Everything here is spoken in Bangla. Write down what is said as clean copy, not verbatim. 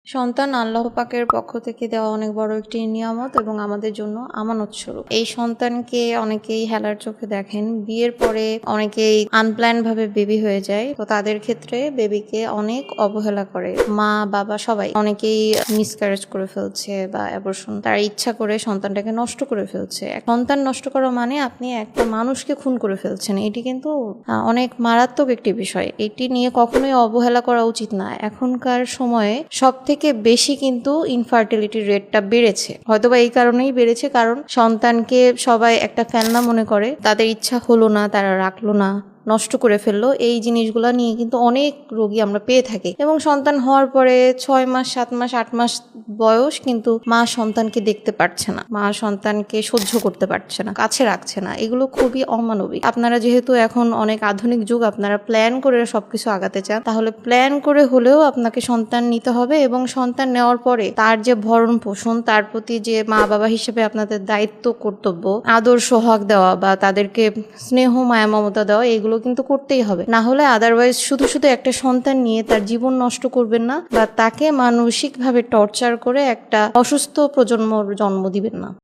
সন্তান আল্লাহ পাকের পক্ষ থেকে দেওয়া অনেক বড় একটি নিয়ামত এবং আমাদের জন্য আমানত স্বরূপ। এই সন্তানকে অনেকেই হেলার চোখে দেখেন। বিয়ের পরে অনেকেই আনপ্ল্যান ভাবে বেবি হয়ে যায়, তো তাদের ক্ষেত্রে বেবিকে অনেক অবহেলা করে মা বাবা সবাই। অনেকেই মিসক্যারেজ করে ফেলছে বা অ্যাবর্শন, তারা ইচ্ছা করে সন্তানটাকে নষ্ট করে ফেলছে। সন্তান নষ্ট করা মানে আপনি একটা মানুষকে খুন করে ফেলছেন। এটি কিন্তু অনেক মারাত্মক একটি বিষয়। এটি নিয়ে কখনোই অবহেলা করা উচিত না। এখনকার সময়ে সব থেকে বেশি কিন্তু ইনফার্টিলিটি রেটটা বেড়েছে। হয়তোবা এই কারণেই বেড়েছে, কারণ সন্তানকে সবাই একটা ফেলনা মনে করে। তাদের ইচ্ছা হলো না, তারা রাখলো না, নষ্ট করে ফেললো। এই জিনিসগুলা নিয়ে কিন্তু অনেক রোগী আমরা পেয়ে থাকি। এবং সন্তান হওয়ার পরে 6 মাস 7 মাস 8 মাস বয়স কিন্তু মা সন্তানকে দেখতে পারছে না, মা সন্তানকে সহ্য করতে পারছে না, কাছে রাখছে না। এগুলো খুবই অমানবিক। আপনারা যেহেতু এখন অনেক আধুনিক যুগ, আপনারা প্ল্যান করে সবকিছু আগাতে চান, তাহলে প্ল্যান করে হলেও আপনাকে সন্তান নিতে হবে। এবং সন্তান নেওয়ার পরে তার যে ভরণ পোষণ, তার প্রতি যে মা বাবা হিসেবে আপনাদের দায়িত্ব কর্তব্য, আদর সোহাগ দেওয়া বা তাদেরকে স্নেহ মায়া মমতা দেওয়া, এগুলো কিন্তু করতেই হবে। না হলে আদারওয়াইজ শুধু শুধু একটা সন্তান নিয়ে তার জীবন নষ্ট করবেন না বা তাকে মানসিকভাবে টর্চার করে একটা অসুস্থ প্রজন্মর জন্ম দিবেন না।